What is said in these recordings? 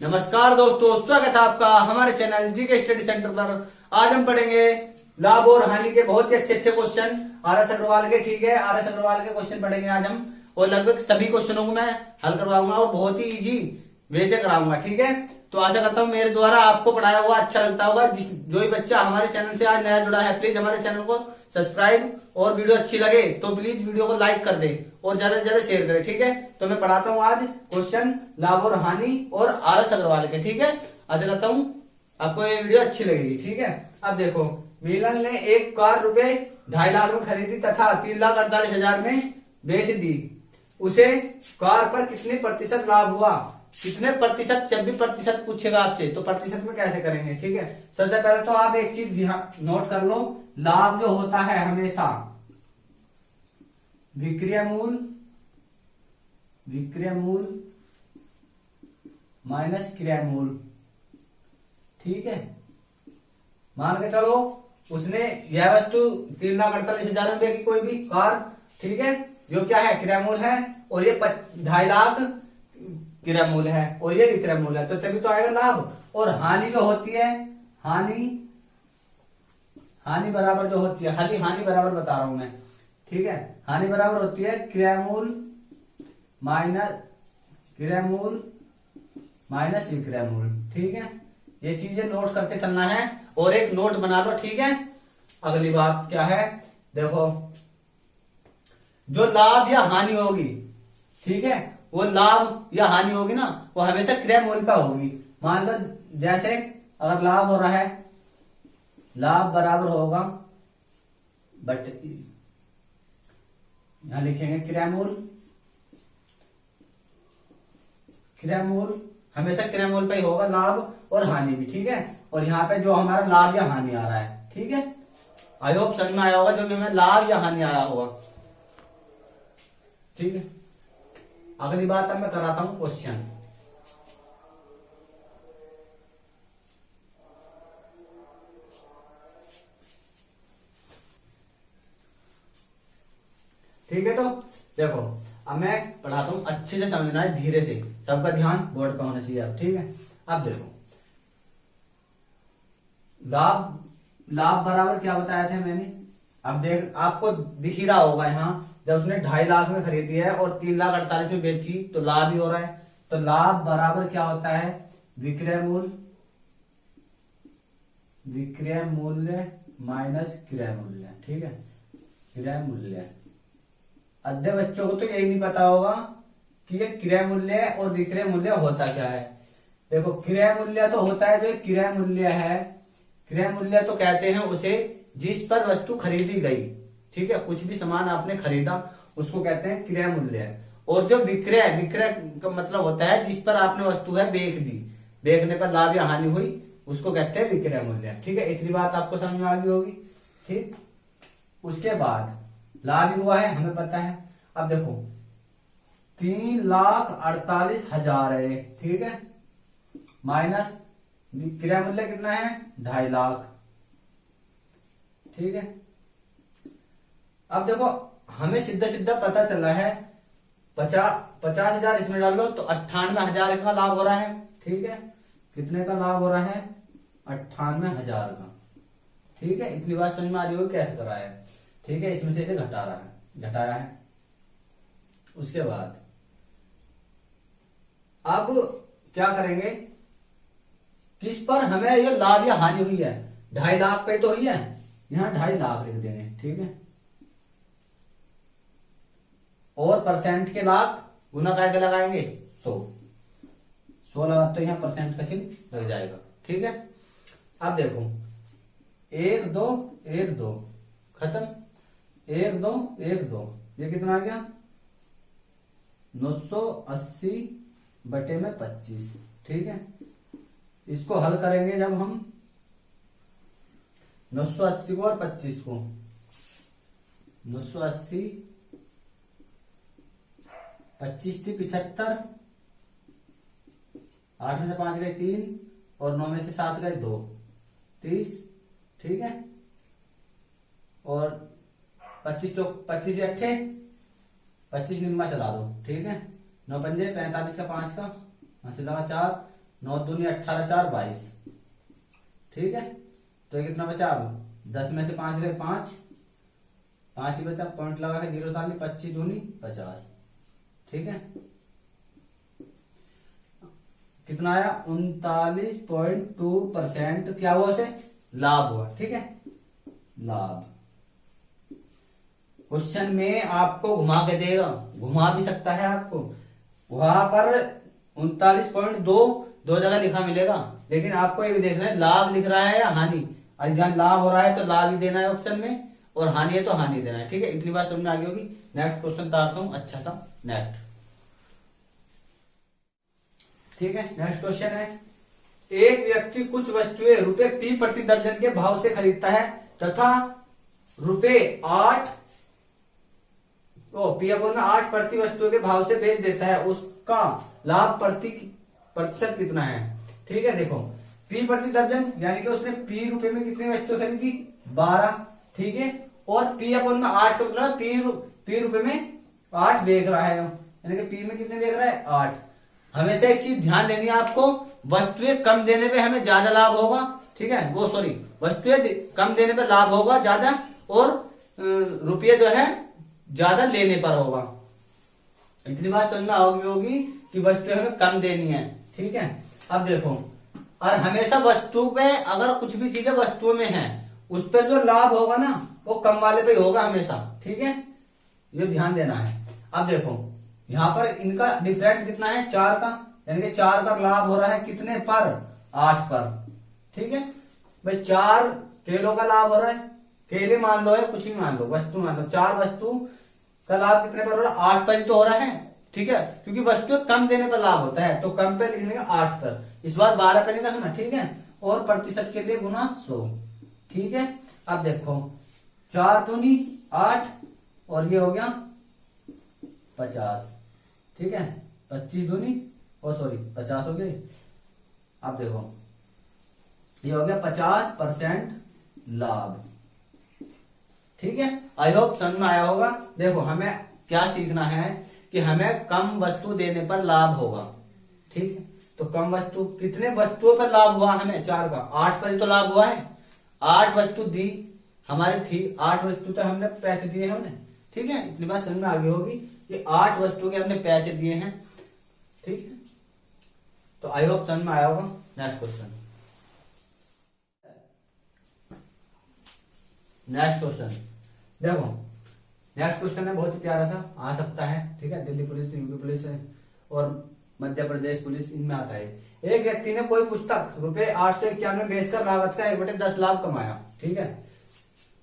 नमस्कार दोस्तों, स्वागत है आपका हमारे चैनल जीके स्टडी सेंटर पर। आज हम पढ़ेंगे लाभ और हानि के बहुत ही अच्छे अच्छे क्वेश्चन आर एस अग्रवाल के। ठीक है, आर एस अग्रवाल के क्वेश्चन पढ़ेंगे आज हम, और लगभग सभी क्वेश्चनों को मैं हल करवाऊंगा और बहुत ही इजी वे से कराऊंगा। ठीक है, तो आशा करता हूँ मेरे द्वारा आपको पढ़ाया हुआ अच्छा लगता होगा। जो भी बच्चा हमारे चैनल से आज नया जुड़ा है, प्लीज हमारे चैनल को सब्सक्राइब, और वीडियो अच्छी लगे तो प्लीज वीडियो को लाइक कर दे और ज्यादा से ज्यादा शेयर करें। ठीक है, तो मैं पढ़ाता हूँ आज क्वेश्चन लाभ और हानि और आर एस अग्रवाल के। ठीक है, आशा करता हूँ आपको ये वीडियो अच्छी लगेगी। ठीक है, अब देखो, मिलन ने एक कार रुपए 2.5 लाख में खरीदी तथा 3,48,000 में बेच दी। उसे कार पर कितने प्रतिशत लाभ हुआ? कितने प्रतिशत? जब भी प्रतिशत पूछेगा आपसे तो प्रतिशत में कैसे करेंगे। ठीक है, सबसे पहले तो आप एक चीज नोट कर लो, लाभ जो होता है हमेशा विक्रय मूल माइनस क्रय मूल। ठीक है, मान के चलो उसने यह वस्तु 3,48,000 में बेची, कोई भी कार। ठीक है, जो क्या है क्रय मूल है, और ये 2.5 लाख क्रय मूल है और ये विक्रय मूल है, तो तभी तो आएगा लाभ। और हानि जो होती है, हानि बराबर जो होती है, हानि बराबर बता रहा हूं मैं। ठीक है, हानि बराबर होती है क्रय मूल माइनस विक्रय मूल। ठीक है, ये चीजें नोट करते चलना है और एक नोट बना लो। ठीक है, अगली बात क्या है, देखो, जो लाभ या हानि होगी, ठीक है, वो लाभ या हानि होगी ना, वो हमेशा क्रय मूल पर होगी। मान लो जैसे अगर लाभ हो रहा है, लाभ बराबर होगा, बट यहां लिखेंगे क्रय मूल हमेशा क्रय मूल पे ही होगा, लाभ और हानि भी। ठीक है, और यहाँ पे जो हमारा लाभ या हानि आ रहा है, ठीक है, आई होप समझ में आया होगा, जो भी हमें लाभ या हानि आया होगा। ठीक है, अगली बात अब मैं कराता हूं क्वेश्चन। ठीक है, तो देखो अब मैं पढ़ाता हूं, अच्छे से समझना है, धीरे से, सबका ध्यान बोर्ड पे होना चाहिए अब। ठीक है, अब देखो, लाभ बराबर क्या बताया था मैंने, अब देख आपको दिख ही रहा होगा यहाँ, जब उसने 2.5 लाख में खरीदी है और 3,48,000 में बेची तो लाभ ही हो रहा है। तो लाभ बराबर क्या होता है, विक्रय मूल्य माइनस क्रय मूल्य। ठीक है, क्रय मूल्य, अध्य बच्चों को तो यही नहीं पता होगा कि ये क्रय मूल्य और विक्रय मूल्य होता क्या है। देखो, क्रय मूल्य तो होता है, जो क्रय मूल्य है, क्रय मूल्य तो कहते हैं उसे जिस पर वस्तु खरीदी गई। ठीक है, कुछ भी सामान आपने खरीदा उसको कहते हैं क्रय मूल्य। और जो विक्रय का मतलब होता है जिस पर आपने वस्तु है बेच दी, बेचने पर लाभ या हानि हुई, उसको कहते हैं विक्रय मूल्य। ठीक है, इतनी बात आपको समझ में आ गई होगी। ठीक, उसके बाद लाभ हुआ है, हमें पता है। अब देखो 3,48,000 है, ठीक है, माइनस क्रय मूल्य कितना है, 2.5 लाख। ठीक है, अब देखो हमें सीधा सीधा पता चला है, 50,000 इसमें डाल लो तो 98,000 का लाभ हो रहा है। ठीक है, कितने का लाभ हो रहा है, 98,000 का। ठीक है, इतनी बात समझ में आ रही होगी कैसे करा है। ठीक है, इसमें से इसे घटाया है। उसके बाद अब क्या करेंगे, किस पर हमें ये लाभ या हानि हुई है, 2.5 लाख पे तो हुई है, यहां 2.5 लाख लिख देंगे। ठीक है, और परसेंट के लाख गुना काय के लगाएंगे 100 लगा, तो यहां परसेंट का चिन्ह लग जाएगा। ठीक है, अब देखो 1 2 खत्म, 1 2 ये कितना आ गया, 980/25। ठीक है, इसको हल करेंगे जब हम 980 को और 25 को, 980 25 थी 75, 8 में से 5 गए 3 और 9 में से 7 गए 2, 30। ठीक है, और 25 अट्ठे 25 निम्मा चला दो। ठीक है, 9 पंजे 45 का 5 का, 80 लगा 4, 9 दूनी 18 4 22। ठीक है, तो ये कितना बचा? अब 10 में से 5 गए 5 ही बचा, पॉइंट लगा के 0 डाली, 25 दूनी 50। ठीक है, कितना आया? 39.2% क्या हुआ? उसे लाभ हुआ। ठीक है, लाभ। क्वेश्चन में आपको घुमा के देगा, घुमा भी सकता है आपको, वहां पर 39.2 दो जगह लिखा मिलेगा, लेकिन आपको ये भी देखना है लाभ लिख रहा है या हानि। जहां लाभ हो रहा है तो लाभ ही देना है ऑप्शन में, और हानि है तो हानि देना है। ठीक है, इतनी बात समझ में आ गई होगी। नेक्स्ट क्वेश्चन उतारता हूं अच्छा सा। नेक्स्ट, ठीक है, नेक्स्ट क्वेश्चन है, एक व्यक्ति कुछ वस्तुएं रुपए P प्रति दर्जन के भाव से खरीदता है तथा रुपए 8 P/8 प्रति वस्तुओं के भाव से बेच देता है, उसका लाभ प्रतिशत कितना है? ठीक है, देखो P प्रति दर्जन यानी कि उसने P रुपए में कितनी वस्तुएं खरीदी? 12। ठीक है, और P/8 का मतलब P रुपए में 8 बेच रहा है, यानी कि P में कितने बेच रहा है? 8। हमेशा एक चीज ध्यान देनी है आपको, वस्तुएं कम देने पे हमें ज्यादा लाभ होगा। ठीक है, वो सॉरी, वस्तुएं कम देने पे लाभ होगा ज्यादा, और रुपये जो है ज्यादा लेने पर होगा। इतनी बात समझ में होगी कि वस्तुएं हमें कम देनी है। ठीक है, अब देखो, और हमेशा वस्तु पे अगर कुछ भी चीजें वस्तुओं में है, उस पर जो लाभ होगा ना वो कम वाले पे ही होगा हमेशा। ठीक है, ये ध्यान देना है। अब देखो यहाँ पर इनका डिफरेंट कितना है? 4 का, यानी कि 4 का लाभ हो रहा है कितने पर? 8 पर। ठीक है भाई, 4 केलों का लाभ हो रहा है, केले मान लो है, कुछ भी मान लो, वस्तु मान लो, 4 वस्तु का लाभ कितने पर हो रहा है? 8 पर ही तो हो रहा है। ठीक है, क्योंकि वस्तु कम देने पर लाभ होता है, तो कम पे लिखने का 8 पर, इस बार 12 पे नहीं रखना। ठीक है, और प्रतिशत के लिए गुना 100। ठीक है, अब देखो 4 दूनी 8 और ये हो गया 50। ठीक है, 25 दूनी और सॉरी 50 हो गए। अब देखो ये हो गया 50% लाभ। ठीक है, आई होप समझ में आया होगा। देखो हमें क्या सीखना है कि हमें कम वस्तु देने पर लाभ होगा। ठीक है, तो कम वस्तु, कितने वस्तुओं पर लाभ हुआ हमें? 4 का, 8 पर ही तो लाभ हुआ है। 8 वस्तु दी हमारी थी, 8 वस्तु तो हमने पैसे दिए हैं उन्हें। ठीक है, इतनी बात समझ में आगे होगी कि 8 वस्तु के हमने पैसे दिए हैं। ठीक है, तो आई होप समझ में आया होगा। नेक्स्ट क्वेश्चन, देखो नेक्स्ट क्वेश्चन है बहुत ही प्यारा सा, आ सकता है। ठीक है, दिल्ली पुलिस, यूपी पुलिस और मध्य प्रदेश पुलिस, इनमें आता है। एक व्यक्ति ने कोई पुस्तक रुपए 891 बेचकर लागत का 1/10 लाभ कमाया। ठीक है,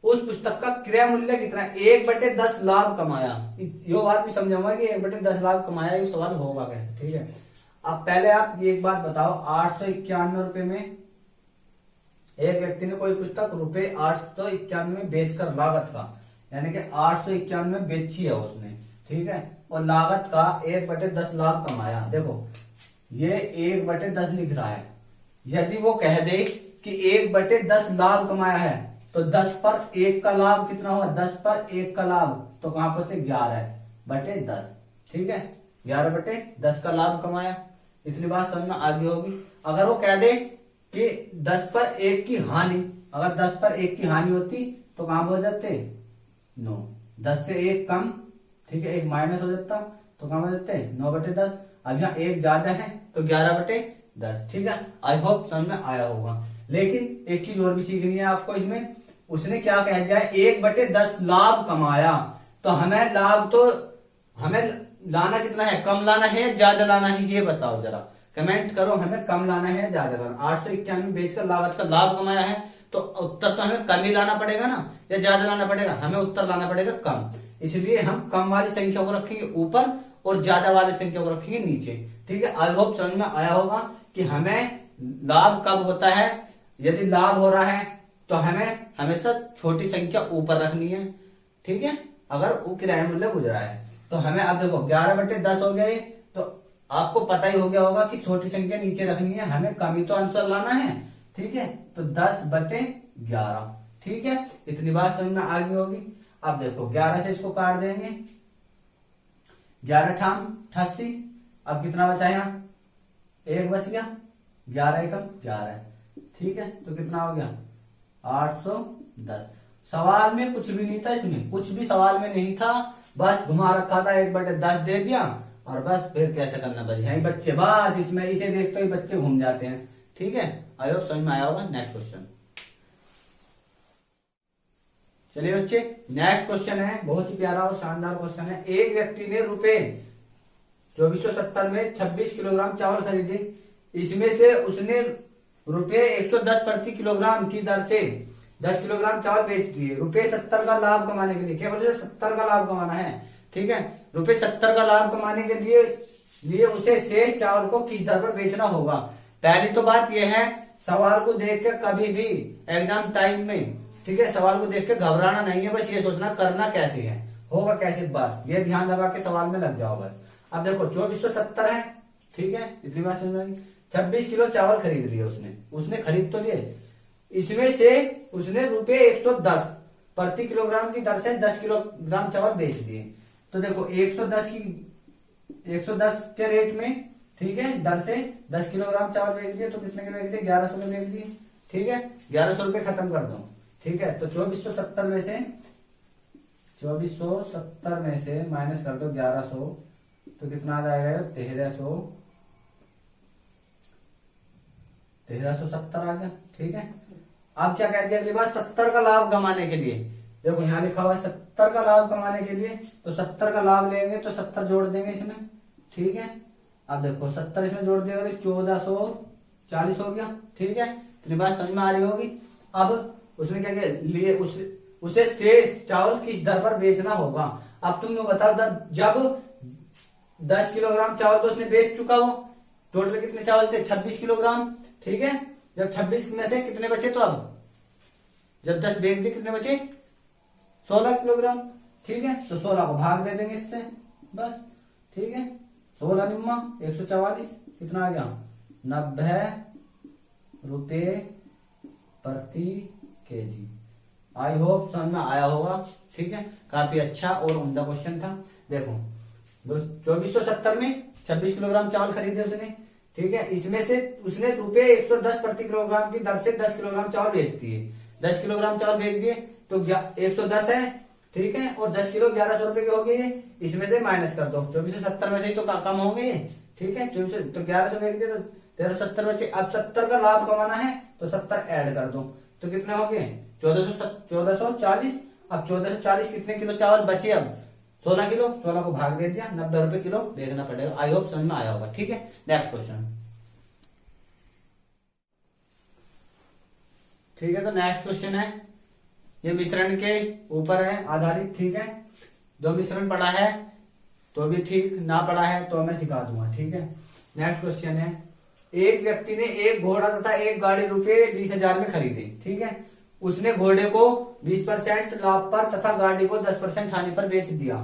उस पुस्तक का क्रय मूल्य कितना है? 1/10 लाभ कमाया। ये बात भी समझाऊंगा कि 1/10 लाभ कमाया, ये सवाल होगा कैसे। ठीक है, अब पहले आप एक बात बताओ, 891 रुपए में एक व्यक्ति ने कोई पुस्तक रुपए 891 में बेचकर लागत का, यानी कि 891 बेची है उसने। ठीक है, और लागत का 1/10 लाभ कमाया। देखो ये 1/10 लिख रहा है, यदि वो कह दे कि 1/10 लाभ कमाया है तो 10 पर 1 का लाभ कितना हुआ? 10 पर 1 का लाभ तो कहां पर से? 11/10। ठीक है, 11/10 का लाभ कमाया। इतनी बात समझ में आगे होगी। अगर वो कह दे कि 10 पर 1 की हानि, अगर 10 पर 1 की हानि होती तो कहां हो जाते? 9। 10 से 1 कम, ठीक है, 1 माइनस हो जाता तो कहां हो जाते? 9/10। अब यहाँ 1 ज्यादा है तो 11/10। ठीक है, आई होप समझ में आया होगा। लेकिन एक चीज और भी सीखनी है आपको इसमें। उसने क्या कह दिया? 1/10 लाभ कमाया, तो हमें लाभ तो हमें लाना कितना है? कम लाना है या ज्यादा लाना है? ये बताओ जरा, कमेंट करो। हमें कम लाना है या ज्यादा लाना? 891 बेचकर लागत का लाभ कमाया है तो उत्तर तो हमें कम ही लाना पड़ेगा ना, या ज्यादा लाना पड़ेगा? हमें उत्तर लाना पड़ेगा कम। इसलिए हम कम वाली संख्या को रखेंगे ऊपर और ज्यादा वाली संख्या को रखेंगे नीचे। ठीक है, आई होप समझ में आया होगा कि हमें लाभ कब होता है। यदि लाभ हो रहा है तो हमें हमेशा छोटी संख्या ऊपर रखनी है। ठीक है, अगर वो किराया मूल्य गुजरा है तो हमें, अब देखो 11/10 हो गए तो आपको पता ही हो गया होगा कि छोटी संख्या नीचे रखनी है, हमें कम ही तो आंसर लाना है। ठीक है, तो 10/11। ठीक है, इतनी बात समझ में आ गई होगी। अब देखो 11 से इसको काट देंगे, 11 × 88। अब कितना बचा यहाँ? 1 बच गया। 11 एकम 11, ठीक है। तो कितना हो गया 810। सवाल में कुछ भी नहीं था, इसमें कुछ भी सवाल में नहीं था, बस घुमा रखा था 1/10 दे दिया और बस फिर कैसे करना बस यही बच्चे बस इसमें इसे देखते ही बच्चे घूम जाते हैं, ठीक है। आई होप समझ में आया होगा। नेक्स्ट क्वेश्चन, चलिए बच्चे नेक्स्ट क्वेश्चन है, बहुत ही प्यारा और शानदार क्वेश्चन है। एक व्यक्ति ने रुपए 2470 में 26 किलोग्राम चावल खरीदे, इसमें से उसने रुपए 110 प्रति किलोग्राम की दर से 10 किलोग्राम चावल बेच दिए। रुपए 70 का लाभ कमाने के लिए, केवल 70 का लाभ कमाना है, ठीक है। रुपए 70 का लाभ कमाने के लिए उसे शेष चावल को किस दर पर बेचना होगा। पहली तो बात यह है, सवाल को देख के कभी भी एग्जाम टाइम में, ठीक है, सवाल को देख के घबराना नहीं है, बस ये सोचना करना कैसे है, होगा कैसे, बस ये ध्यान लगा के सवाल में लग जाओ बस। अब देखो 2470 है, ठीक है, इतनी बात समझ में। 26 किलो चावल खरीद लिए उसने खरीद तो लिए, इसमें से उसने रुपए 110 प्रति किलोग्राम की दर से 10 किलोग्राम चावल बेच दिए। तो देखो 110 के रेट में, ठीक है, दर से 10 किलोग्राम चावल बेच दिए, तो कितने के बेच दिए 1100 में बेच दिए, ठीक है। 1100 रुपए खत्म कर दो, ठीक है। तो 2470 में से माइनस कर दो 1100, तो कितना आ जाएगा 1370 आ गया, ठीक है। अब क्या कह दिया अगली बात, 70 का लाभ कमाने के लिए, देखो यहाँ लिखा हुआ है 70 का लाभ कमाने के लिए, तो 70 का लाभ लेंगे तो 70 जोड़ देंगे इसमें, ठीक है। अब देखो 70 इसमें जोड़ देगा 1440 हो गया, ठीक है। इतनी बात समझ में आ रही होगी। अब उसने क्या किया, लिए उसे शेष चावल किस दर पर बेचना होगा। अब तुम बताओ, जब 10 किलोग्राम चावल तो उसने बेच चुका हो, टोटल कितने चावल थे 26 किलोग्राम, ठीक है। जब 26 में से कितने बचे, तो अब जब 10 बेच दिए कितने बचे 16 किलोग्राम, ठीक है। तो 16 को भाग दे देंगे इससे बस, ठीक है। 16 निम्मा 144, कितना आ गया 90 रुपए प्रति केजी। आई होप समझ में आया होगा, ठीक है। काफी अच्छा और उम्दा क्वेश्चन था। देखो 2470 में 26 किलोग्राम चावल खरीदे उसने, ठीक है। इसमें से उसने रुपए 110 प्रति किलोग्राम की दर से 10 किलोग्राम चावल बेच दिए। 10 किलोग्राम चावल बेच दिए तो 110 है, ठीक है, और 10 किलो 1100 रुपए के हो गए, इसमें से माइनस कर दो। 2470 में से ही तो कम होंगे, ठीक है। 24 तो 1100 बेच दिए तो 1370 बचे। अब 70 का लाभ कमाना है तो 70 ऐड कर दो, तो कितने हो गए 1440। अब 1440 कितने किलो चावल बचे, अब 16 किलो, 16 को भाग दे दिया, 90 रुपए किलो देखना पड़ेगा। आई होप समझ में आया होगा, ठीक है। नेक्स्ट क्वेश्चन, ठीक है। तो नेक्स्ट क्वेश्चन है, ये मिश्रण के ऊपर है आधारित, ठीक है। जो मिश्रण पड़ा है तो भी ठीक, ना पड़ा है तो मैं सिखा दूंगा, ठीक है। नेक्स्ट क्वेश्चन है, एक व्यक्ति ने एक घोड़ा तथा एक गाड़ी रुपए 20,000 में खरीदे, ठीक है। उसने घोड़े को 20% लाभ पर तथा गाड़ी को 10% हानि पर बेच दिया,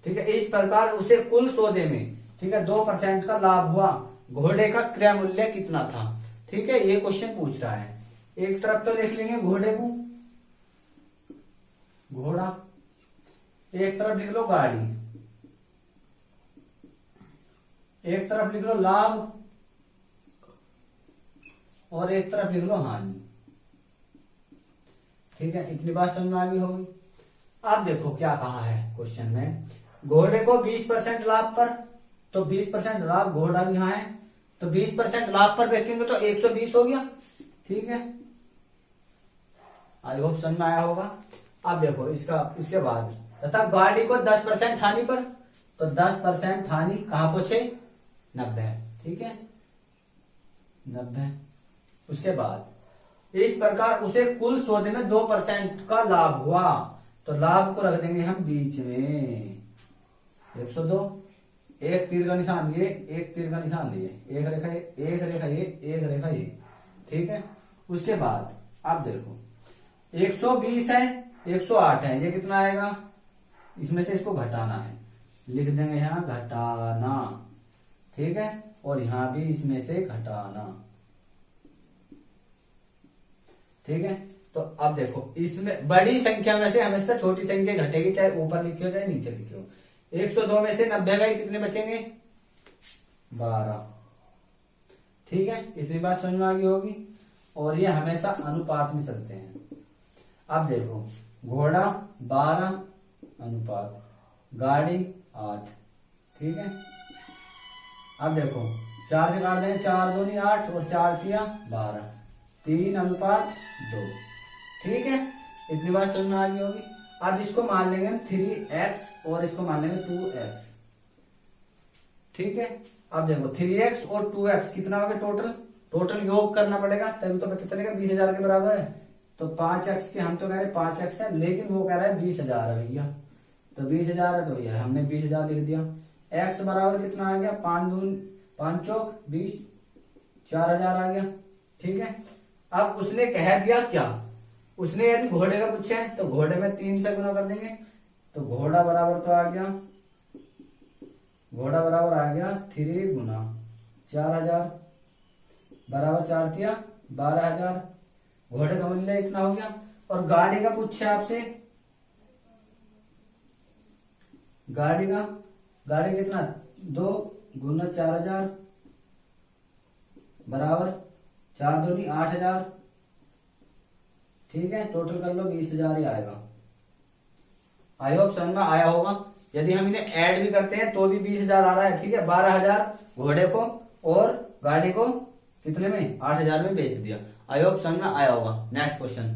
ठीक है। इस प्रकार उसे कुल सौदे में, ठीक है, 2% का लाभ हुआ। घोड़े का क्रय मूल्य कितना था, ठीक है। ये क्वेश्चन पूछ रहा है। एक तरफ तो लिख लेंगे घोड़े को, घोड़ा, एक तरफ लिख लो गाड़ी, एक तरफ लिख लो लाभ और एक तरफ लिख लो हानि, ठीक है। इतनी बात समझ में आ गई होगी। अब देखो क्या कहा है क्वेश्चन में, घोड़े को 20% लाभ पर, तो 20% लाभ घोड़ा भी यहाँ है, तो 20% लाभ पर बेचेंगे तो 120 हो गया, ठीक है। आई होप समझ में आया होगा। अब देखो इसके बाद, तथा गाड़ी को 10% हानि पर, तो 10% हानि कहां पहुंचे 90, ठीक है, 90। उसके बाद इस प्रकार उसे कुल सौदे में 2% का लाभ हुआ, तो लाभ को रख देंगे हम बीच में 102, एक तीर का निशान ये, एक तीर का निशान ये, एक रेखा ये, एक रेखा ये, एक रेखा ये, ठीक है। उसके बाद अब देखो 120 है, 108 है, ये कितना आएगा, इसमें से इसको घटाना है, लिख देंगे यहाँ घटाना, ठीक है, और यहाँ भी इसमें से घटाना, ठीक है। तो अब देखो इसमें बड़ी संख्या में से हमेशा छोटी संख्या घटेगी, चाहे ऊपर लिखी हो चाहे नीचे लिखी हो। 102 में से 90 गए, कितने बचेंगे 12, ठीक है, इतनी बात समझ में आ गई होगी। और ये हमेशा अनुपात में चलते हैं। अब देखो, घोड़ा 12 अनुपात गाड़ी 8, ठीक है। अब देखो 4 से काट देंगे, 4 दूनी 8 और 4 तिया 12, 3 अनुपात 2, ठीक है। इतनी बात समझ में आ गई होगी। अब इसको मान लेंगे हम 3x और इसको मान लेंगे 2x, ठीक है। अब देखो 3x और 2x कितना हो गया टोटल योग करना पड़ेगा, तभी तो पता चलेगा 20,000 के बराबर है। तो 5x के हम तो कह रहे हैं 5x है, लेकिन वो कह रहा है 20,000 है भैया, तो 20,000 है तो भैया हमने 20,000 लिख दिया। x बराबर कितना आ गया, 5 चौक 20, 4,000 आ गया, ठीक है। अब उसने कह दिया क्या, उसने यदि घोड़े का पूछे हैं तो घोड़े में 3 से गुना कर देंगे, तो घोड़ा बराबर तो आ गया, घोड़ा बराबर आ गया 3 गुना 4,000 बराबर 4 तिया 12,000, घोड़े का मूल्य इतना हो गया। और गाड़ी का पूछे आपसे, गाड़ी कितना 2 गुना 4,000 बराबर 4 दूनी 8,000, ठीक है। टोटल कर लो 20,000 ही आएगा। आई होप समझ में आया होगा। यदि हम इन्हें ऐड भी करते हैं तो भी 20,000 आ रहा है, ठीक है। 12,000 घोड़े को और गाड़ी को कितने में 8,000 में बेच दिया। आई होप समझ में आया होगा। Next question.